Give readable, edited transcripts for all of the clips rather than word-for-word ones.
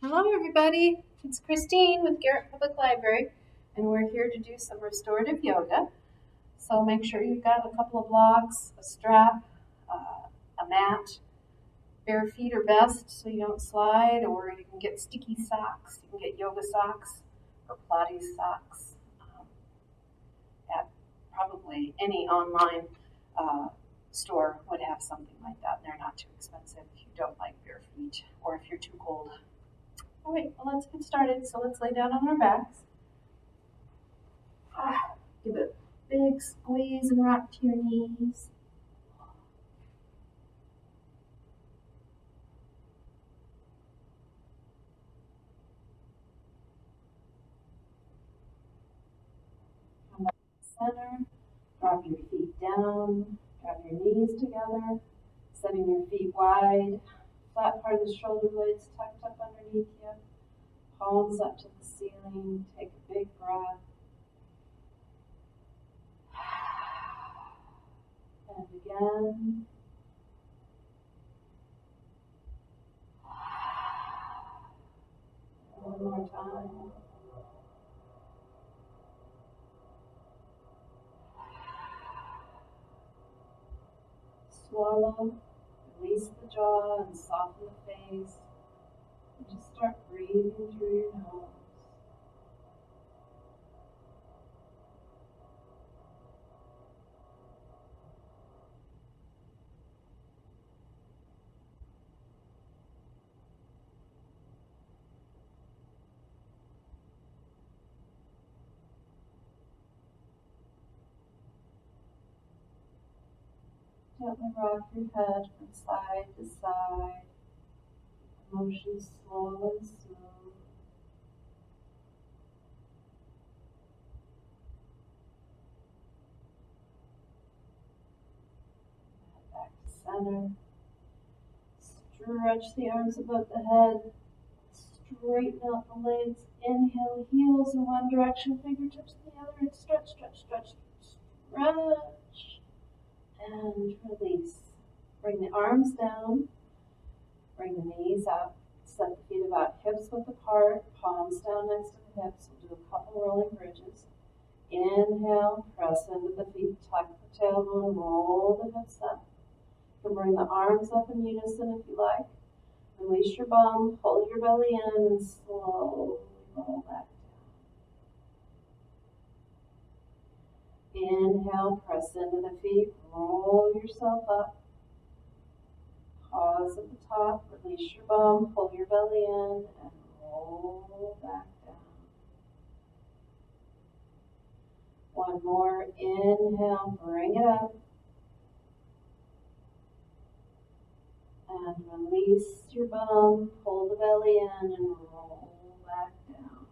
Hello everybody, it's Christine with Garrett Public Library, and we're here to do some restorative yoga. So make sure you've got a couple of blocks, a strap, a mat. Bare feet are best so you don't slide, or you can get sticky socks. You can get yoga socks or Pilates socks at probably any online store would have something like that, and they're not too expensive if you don't like bare feet or if you're too cold. All right, well, let's get started. So let's lay down on our backs. Give a big squeeze and rock to your knees. Come back to the center. Drop your feet down. Drop your knees together. Setting your feet wide. Flat part of the shoulder blades tucked up underneath you. Palms up to the ceiling. Take a big breath. And again. One more time. Swallow, release the jaw and soften the face. And just start breathing through your nose. Gently rock your head from side to side. Motion slow and smooth. Back to center. Stretch the arms above the head. Straighten out the legs. Inhale, heels in one direction, fingertips in the other, and stretch, stretch, stretch, stretch. And release. Bring the arms down. Bring the knees up. Set the feet about hips width apart. Palms down next to the hips. We'll do a couple rolling bridges. Inhale, press into the feet, tuck the tailbone, roll the hips up. You can bring the arms up in unison if you like. Release your bum, pull your belly in, and slowly roll back down. Inhale, press into the feet, roll yourself up. Pause at the top, release your bum, pull your belly in, and roll back down. One more, inhale, bring it up. And release your bum, pull the belly in, and roll back down.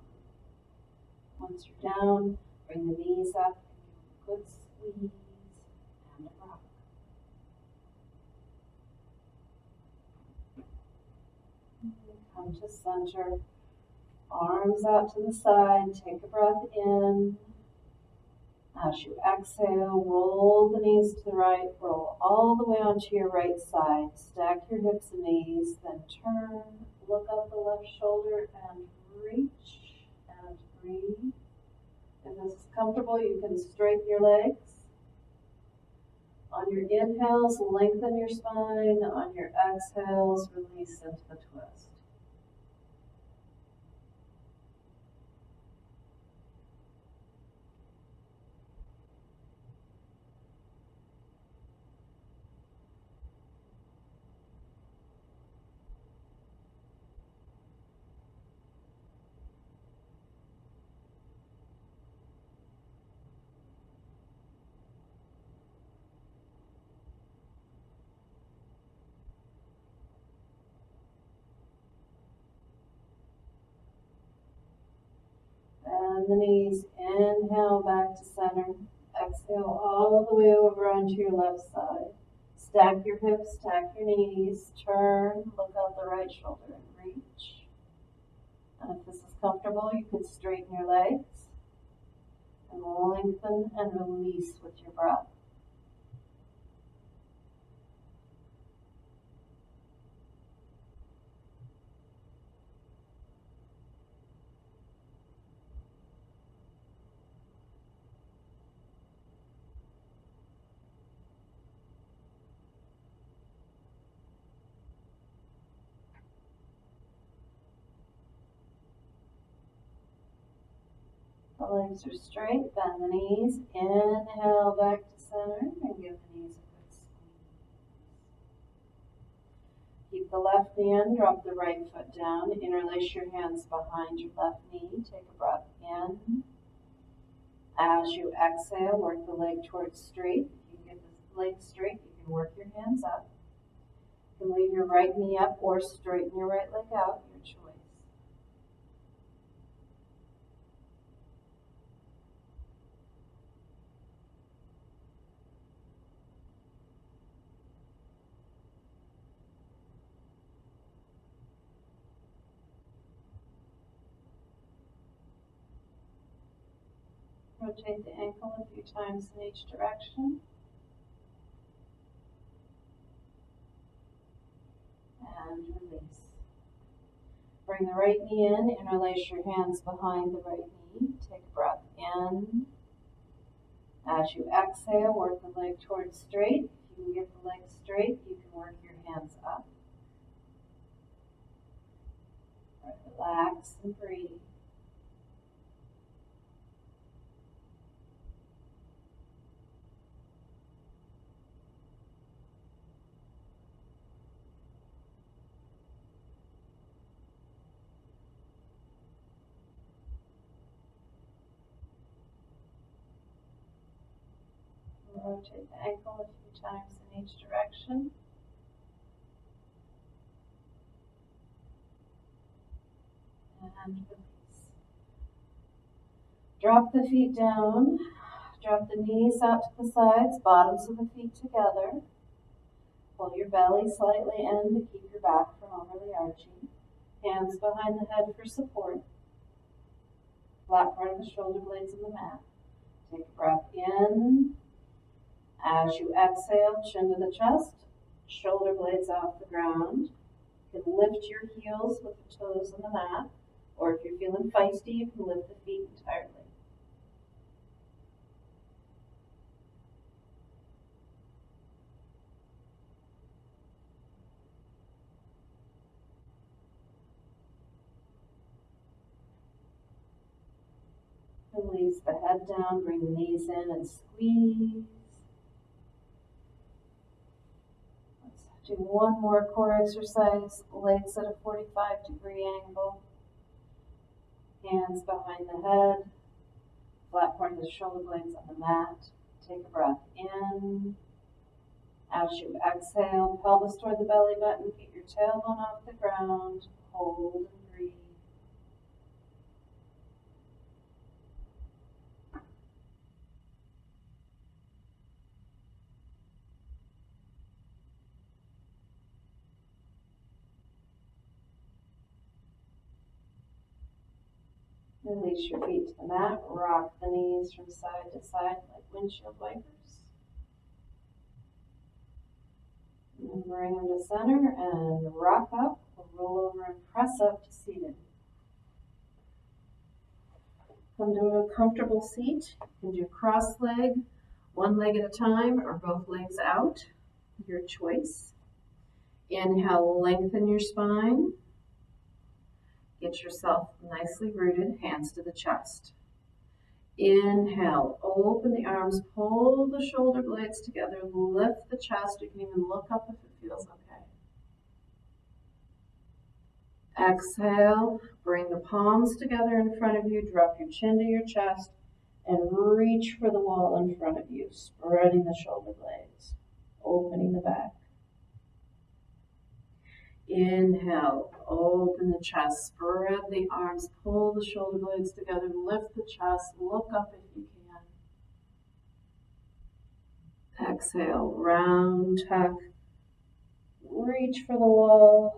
Once you're down, bring the knees up, and give a good squeeze and a rock. Come to center, arms out to the side, take a breath in. As you exhale, roll the knees to the right, roll all the way onto your right side. Stack your hips and knees, then turn, look up the left shoulder and reach and breathe. If this is comfortable, you can straighten your legs. On your inhales, lengthen your spine. On your exhales, release into the twist. Bend the knees, inhale back to center. Exhale all the way over onto your left side. Stack your hips, stack your knees, turn, look out the right shoulder and reach. And if this is comfortable, you can straighten your legs and lengthen and release with your breath. The legs are straight, bend the knees. Inhale back to center and give the knees a quick squeeze. Keep the left knee in, drop the right foot down. Interlace your hands behind your left knee. Take a breath in. As you exhale, work the leg towards straight. If you can get the leg straight, you can work your hands up. You can leave your right knee up or straighten your right leg out, your choice. Rotate the ankle a few times in each direction. And release. Bring the right knee in, interlace your hands behind the right knee. Take a breath in. As you exhale, work the leg towards straight. If you can get the leg straight, you can work your hands up. Relax and breathe. Rotate the ankle a few times in each direction. And release. Drop the feet down. Drop the knees out to the sides, bottoms of the feet together. Pull your belly slightly in to keep your back from overly arching. Hands behind the head for support. Flat part of the shoulder blades on the mat. Take a breath in. As you exhale, chin to the chest, shoulder blades off the ground. You can lift your heels with the toes on the mat, or if you're feeling feisty, you can lift the feet entirely. Release the head down, bring the knees in and squeeze. Do one more core exercise, legs at a 45-degree angle, hands behind the head, flat part of the shoulder blades on the mat. Take a breath in. As you exhale, pelvis toward the belly button, get your tailbone off the ground, hold and breathe. Release your feet to the mat, rock the knees from side to side like windshield wipers. And bring them to center and rock up, or roll over and press up to seated. Come to a comfortable seat. You can do cross leg, one leg at a time, or both legs out, your choice. Inhale, lengthen your spine. Get yourself nicely rooted, hands to the chest. Inhale, open the arms, pull the shoulder blades together, lift the chest. You can even look up if it feels okay. Exhale, bring the palms together in front of you, drop your chin to your chest, and reach for the wall in front of you, spreading the shoulder blades, opening the back. Inhale, open the chest, spread the arms, pull the shoulder blades together, lift the chest, look up if you can. Exhale, round tuck, reach for the wall.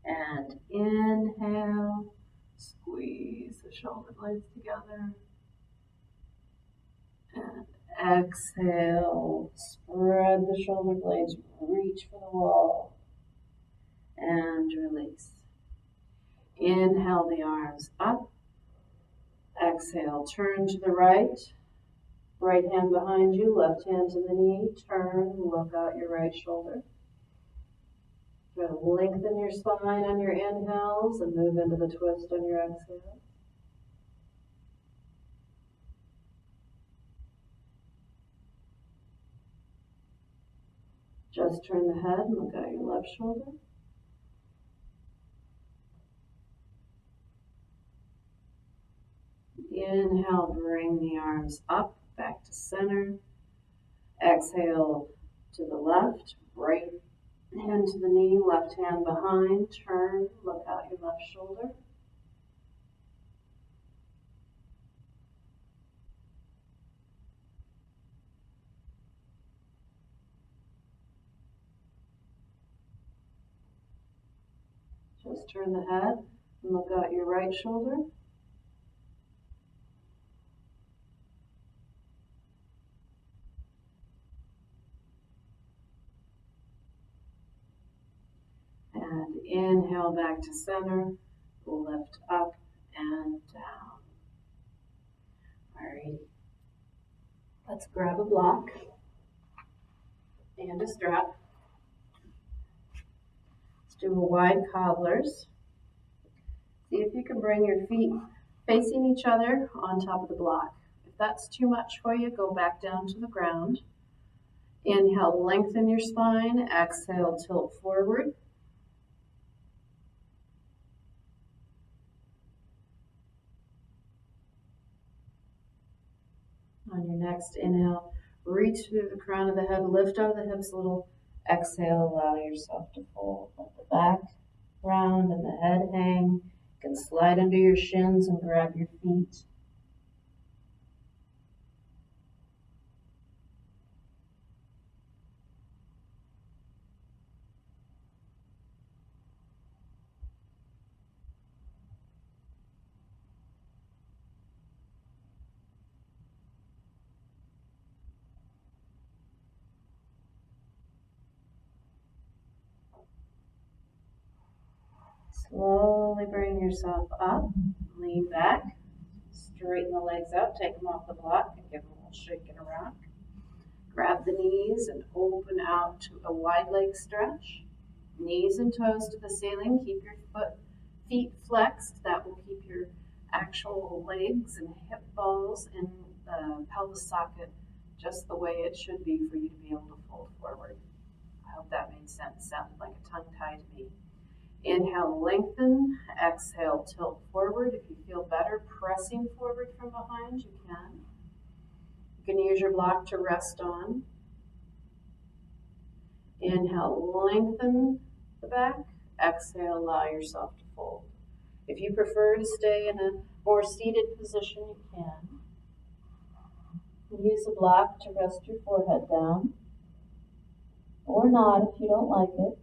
And inhale, squeeze the shoulder blades together. And exhale, spread the shoulder blades, reach for the wall, and release. Inhale the arms up. Exhale, turn to the right. Right hand behind you, left hand to the knee. Turn, look out your right shoulder. Try to Lengthen your spine on your inhales and move into the twist on your exhale. Just turn the head and look at your left shoulder. Inhale, bring the arms up, back to center. Exhale to the left, right hand to the knee, left hand behind. Turn, look out your left shoulder. Just turn the head and look out your right shoulder. And inhale back to center, lift up and down. Alrighty. Let's grab a block and a strap. Let's do a wide cobblers. See if you can bring your feet facing each other on top of the block. If that's too much for you, go back down to the ground. Inhale, lengthen your spine. Exhale, tilt forward. On your next inhale, reach through the crown of the head, lift out of the hips a little. Exhale, allow yourself to fold. Let the back round and the head hang. You can slide under your shins and grab your feet. Slowly bring yourself up, lean back, straighten the legs out, take them off the block and give them a little shake and a rock. Grab the knees and open out to a wide leg stretch. Knees and toes to the ceiling, keep your feet flexed. That will keep your actual legs and hip balls in the pelvis socket just the way it should be for you to be able to fold forward. I hope that made sense. Sounded like a tongue tie to me. Inhale, lengthen. Exhale, tilt forward. If you feel better pressing forward from behind, you can. You can use your block to rest on. Inhale, lengthen the back. Exhale, allow yourself to fold. If you prefer to stay in a more seated position, you can. Use a block to rest your forehead down, or not if you don't like it.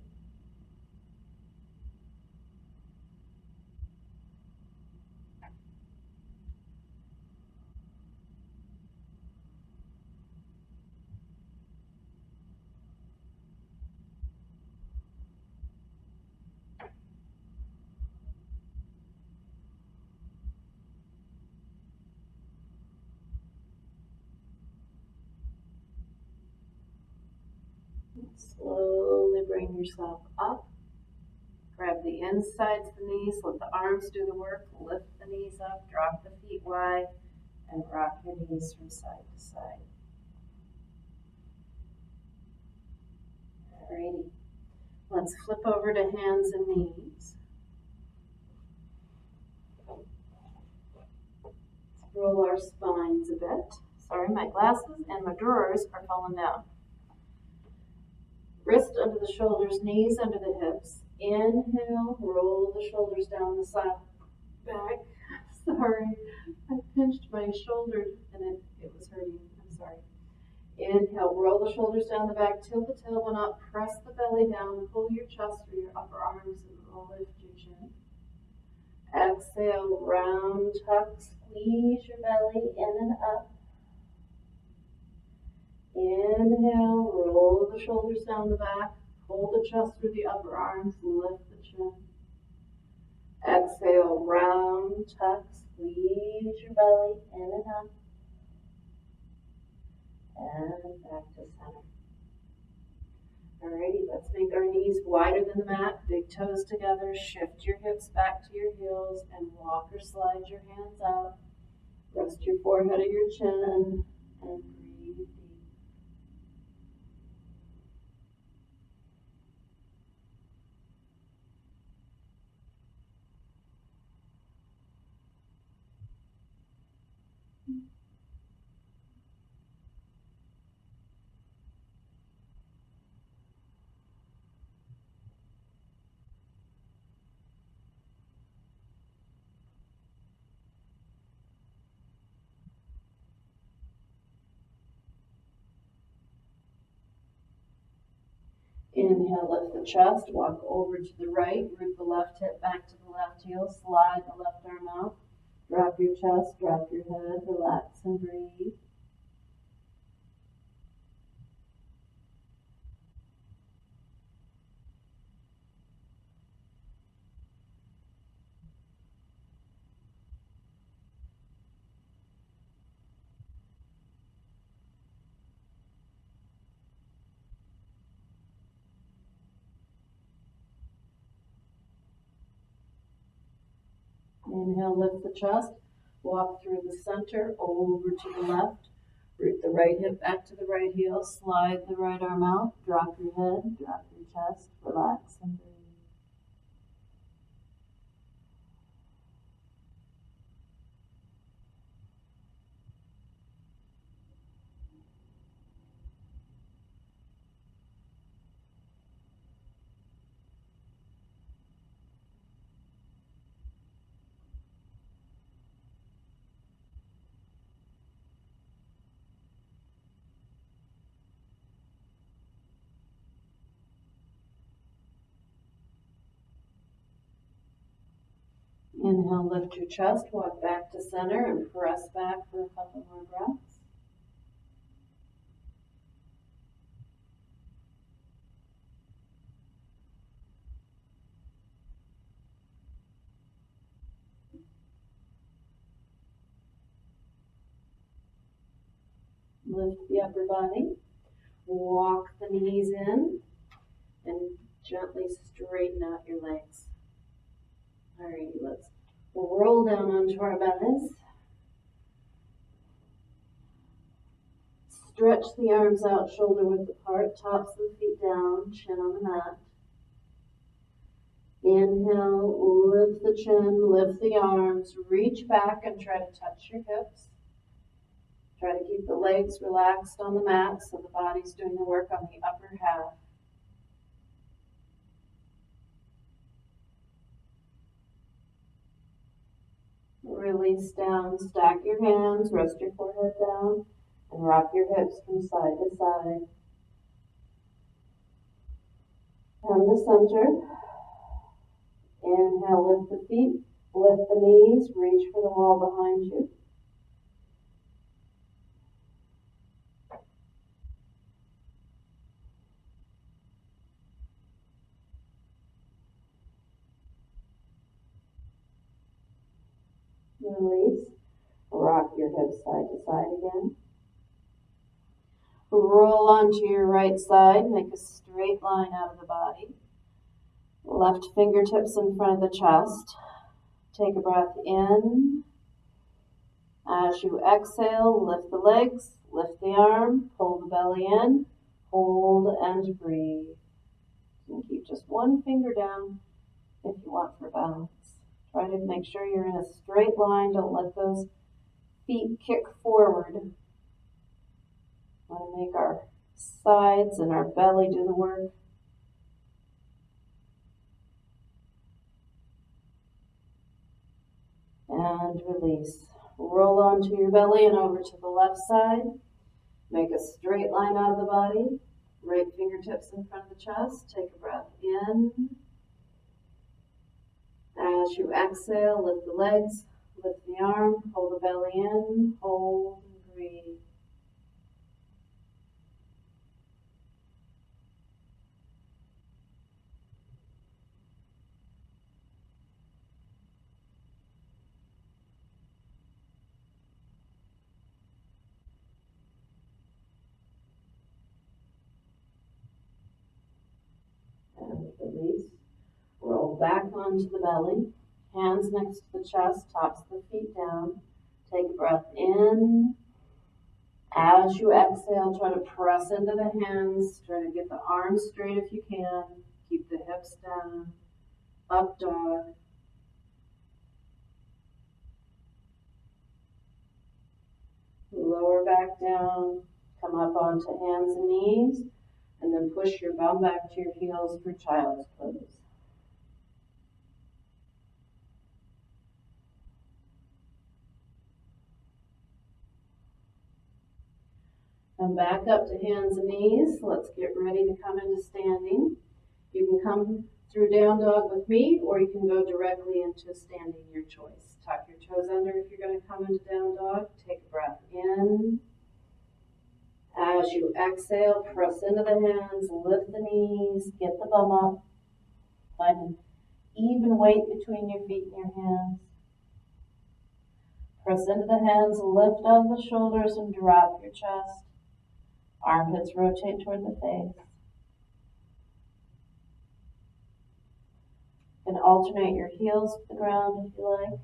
Slowly bring yourself up. Grab the insides of the knees, let the arms do the work. Lift the knees up, drop the feet wide, and rock your knees from side to side. Alrighty. Let's flip over to hands and knees. Let's roll our spines a bit. Sorry, my glasses and my drawers are falling down. Wrist under the shoulders, knees under the hips. Inhale, roll the shoulders down the side, back. Sorry, I pinched my shoulder and it was hurting. I'm sorry. Inhale, roll the shoulders down the back, tilt the tailbone up, press the belly down, pull your chest through your upper arms and lift your chin. Exhale, round tuck, squeeze your belly in and up. Inhale, roll the shoulders down the back, pull the chest through the upper arms, lift the chin. Exhale, round tuck, squeeze your belly in and up. And back to center. Alrighty, let's make our knees wider than the mat, big toes together, shift your hips back to your heels and walk or slide your hands out. Rest your forehead of your chin and breathe deep. Inhale, lift the chest, walk over to the right, root the left hip back to the left heel, slide the left arm out, drop your chest, drop your head, relax and breathe. Inhale, lift the chest, walk through the center, over to the left, root the right hip back to the right heel, slide the right arm out, drop your head, drop your chest, relax and breathe. Inhale, lift your chest, walk back to center and press back for a couple more breaths. Lift the upper body, walk the knees in, and gently straighten out your legs. Alrighty, let's roll down onto our bellies. Stretch the arms out, shoulder width apart, tops of the feet down, chin on the mat. Inhale, lift the chin, lift the arms, reach back and try to touch your hips. Try to keep the legs relaxed on the mat so the body's doing the work on the upper half. Release down, stack your hands, rest your forehead down, and rock your hips from side to side. Come to center. Inhale, lift the feet, lift the knees, reach for the wall behind you. Release. Rock your hips side to side again. Roll onto your right side. Make a straight line out of the body. Left fingertips in front of the chest. Take a breath in. As you exhale, lift the legs, lift the arm, pull the belly in, hold and breathe. You can keep just one finger down if you want for balance. Try to make sure you're in a straight line. Don't let those feet kick forward. We want to make our sides and our belly do the work. And release. Roll onto your belly and over to the left side. Make a straight line out of the body. Right fingertips in front of the chest. Take a breath in. As you exhale, lift the legs, lift the arm, pull the belly in, hold and breathe. And release. Roll back onto the belly, hands next to the chest, tops of the feet down. Take a breath in. As you exhale, try to press into the hands, try to get the arms straight if you can. Keep the hips down. Up dog. Lower back down, come up onto hands and knees, and then push your bum back to your heels for child's pose. Come back up to hands and knees. Let's get ready to come into standing. You can come through down dog with me, or you can go directly into standing, your choice. Tuck your toes under if you're going to come into down dog. Take a breath in. As you exhale, press into the hands, lift the knees, get the bum up. Find an even weight between your feet and your hands. Press into the hands, lift out of the shoulders and drop your chest. Armpits rotate toward the face. You can alternate your heels to the ground if you like.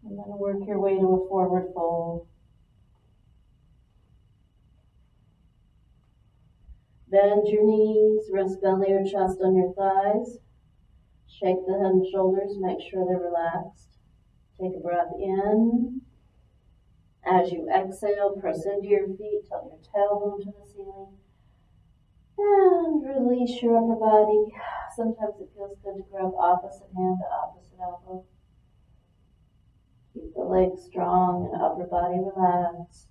And then work your way to a forward fold. Bend your knees, rest belly or chest on your thighs. Shake the head and shoulders, make sure they're relaxed. Take a breath in. As you exhale, press into your feet, tilt your tailbone to the ceiling. And release your upper body. Sometimes it feels good to grab opposite hand to opposite elbow. Keep the legs strong and upper body relaxed.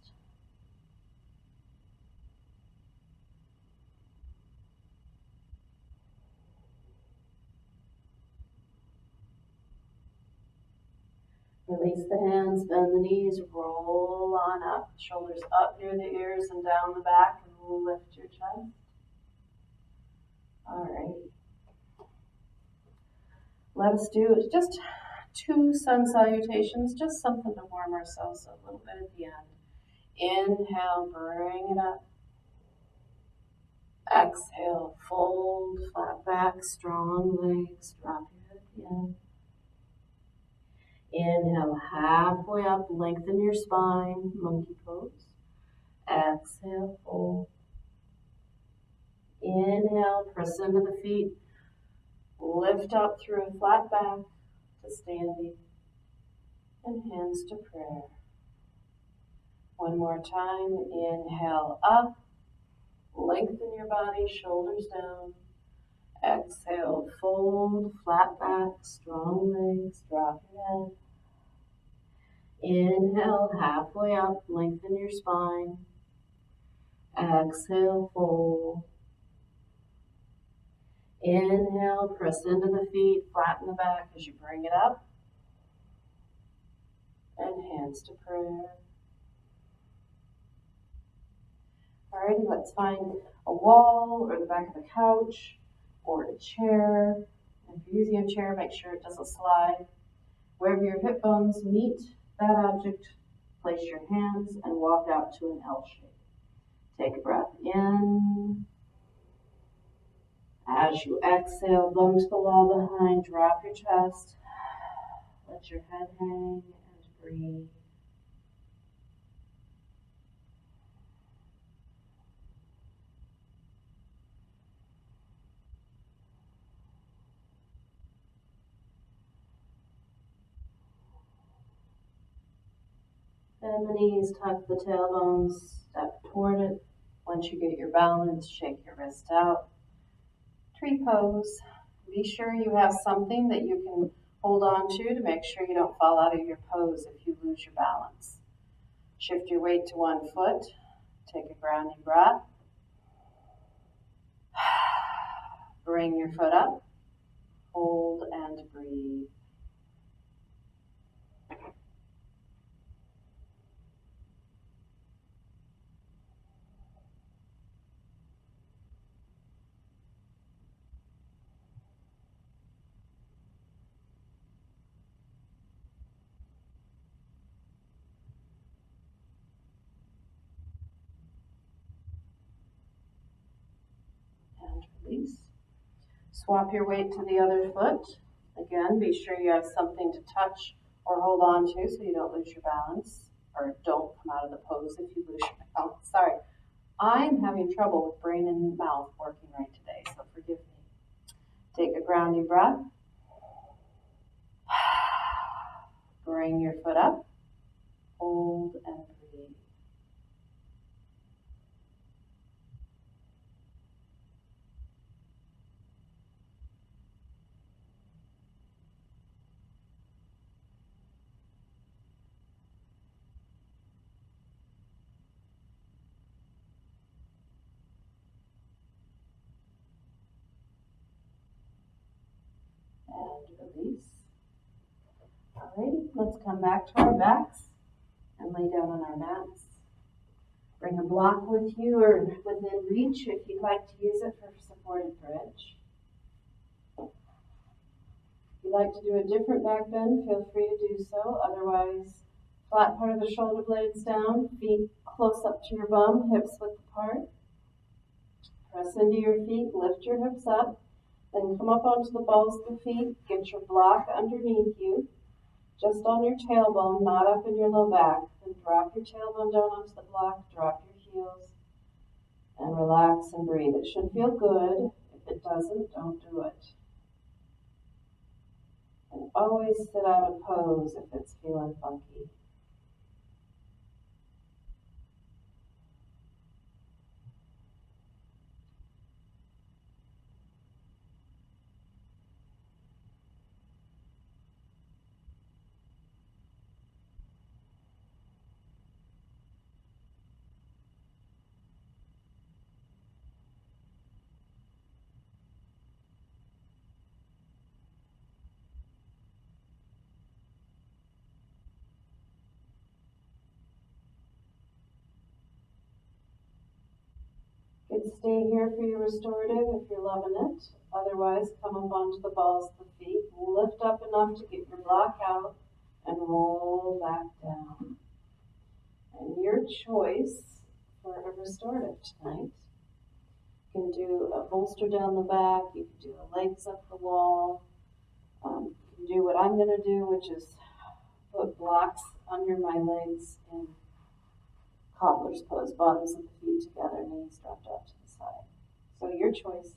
Release the hands, bend the knees, roll on up. Shoulders up near the ears and down the back, and lift your chest. All right. Let us do just 2 sun salutations, just something to warm ourselves a little bit at the end. Inhale, bring it up. Exhale, fold, flat back, strong legs, drop your head at the end. Inhale, halfway up, lengthen your spine, monkey pose. Exhale, fold. Inhale, press into the feet, lift up through a flat back to standing, and hands to prayer. One more time, inhale up, lengthen your body, shoulders down. Exhale, fold, flat back, strong legs, drop your head. Inhale, halfway up, lengthen your spine. Exhale, fold. Inhale, press into the feet, flatten the back as you bring it up. And hands to prayer. Alrighty, let's find a wall or the back of the couch or a chair. And if you're using a chair, make sure it doesn't slide. Wherever your hip bones meet that object, place your hands and walk out to an L shape. Take a breath in. As you exhale, bum to the wall behind, drop your chest. Let your head hang and breathe. Bend the knees, tuck the tailbones, step toward it. Once you get your balance, shake your wrist out. Tree pose. Be sure you have something that you can hold on to make sure you don't fall out of your pose if you lose your balance. Shift your weight to one foot. Take a grounding breath. Bring your foot up. Hold and breathe. and release. Swap your weight to the other foot. Again, be sure you have something to touch or hold on to so you don't lose your balance, or don't come out of the pose if you lose your balance. Sorry, I'm having trouble with brain and mouth working right today, so forgive me. Take a grounding breath. Bring your foot up. Hold and breathe. And release. Alrighty, let's come back to our backs and lay down on our mats. Bring a block with you or within reach if you'd like to use it for supported bridge. If you'd like to do a different back bend, feel free to do so. Otherwise, flat part of the shoulder blades down, feet close up to your bum, hips width apart. Press into your feet, lift your hips up, then come up onto the balls of the feet, get your block underneath you, just on your tailbone, not up in your low back. Then drop your tailbone down onto the block, drop your heels, and relax and breathe. It should feel good. If it doesn't, don't do it. And always sit out of pose if it's feeling funky. Good, stay here for your restorative if you're loving it. Otherwise, come up onto the balls of the feet. Lift up enough to get your block out and roll back down. And your choice for a restorative tonight. You can do a bolster down the back. You can do the legs up the wall. You can do what I'm going to do, which is put blocks under my legs in Cobblers pose, bottoms of the feet together, knees dropped out to the side. So your choice.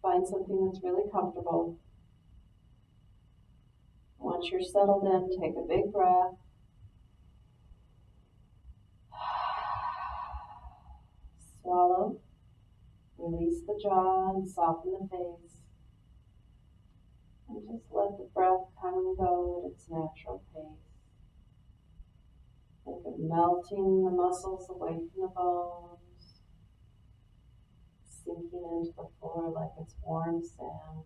Find something that's really comfortable. Once you're settled in, take a big breath. Swallow. Release the jaw and soften the face. And just let the breath come and go at its natural pace. Think of melting the muscles away from the bones, sinking into the floor like it's warm sand.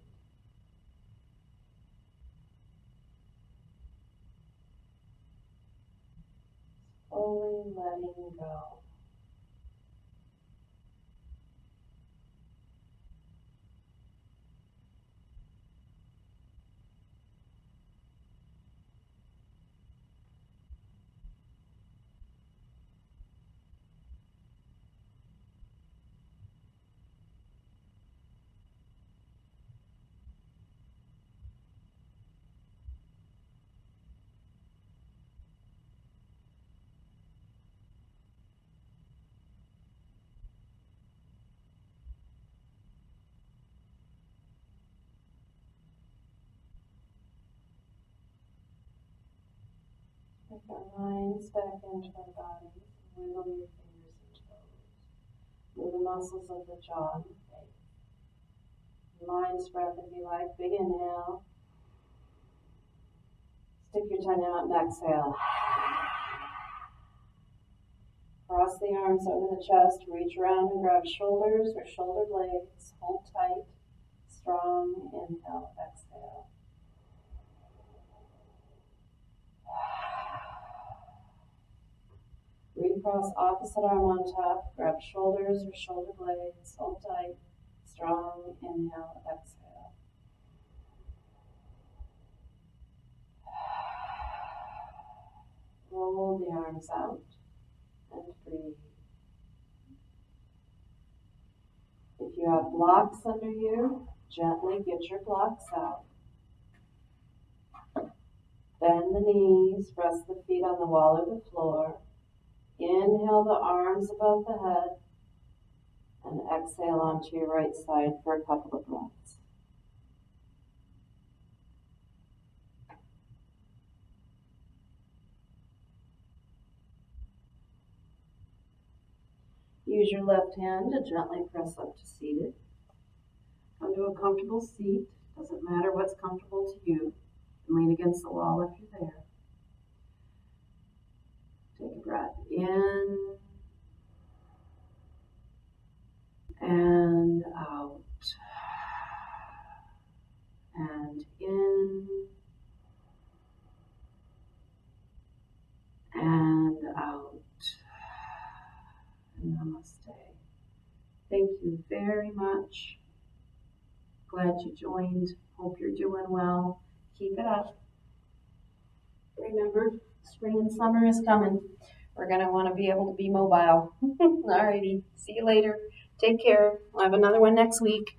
Slowly letting go. Take our minds back into our bodies. Wiggle your fingers and toes. Move the muscles of the jaw and the face. Lion's breath if you like. Big inhale. Stick your tongue out and exhale. Cross the arms over the chest. Reach around and grab shoulders or shoulder blades. Hold tight. Strong. Inhale. Exhale. Recross opposite arm on top. Grab shoulders or shoulder blades. Hold tight. Strong. Inhale. Exhale. Roll the arms out and breathe. If you have blocks under you, gently get your blocks out. Bend the knees, rest the feet on the wall or the floor. Inhale the arms above the head and exhale onto your right side for a couple of breaths. Use your left hand to gently press up to seated. Come to a comfortable seat. Doesn't matter what's comfortable to you. And lean against the wall if you're there. Take a breath in and out. And in and out. And namaste. Thank you very much. Glad you joined. Hope you're doing well. Keep it up. Remember, spring and summer is coming. We're going to want to be able to be mobile. Alrighty. See you later. Take care. We'll have another one next week.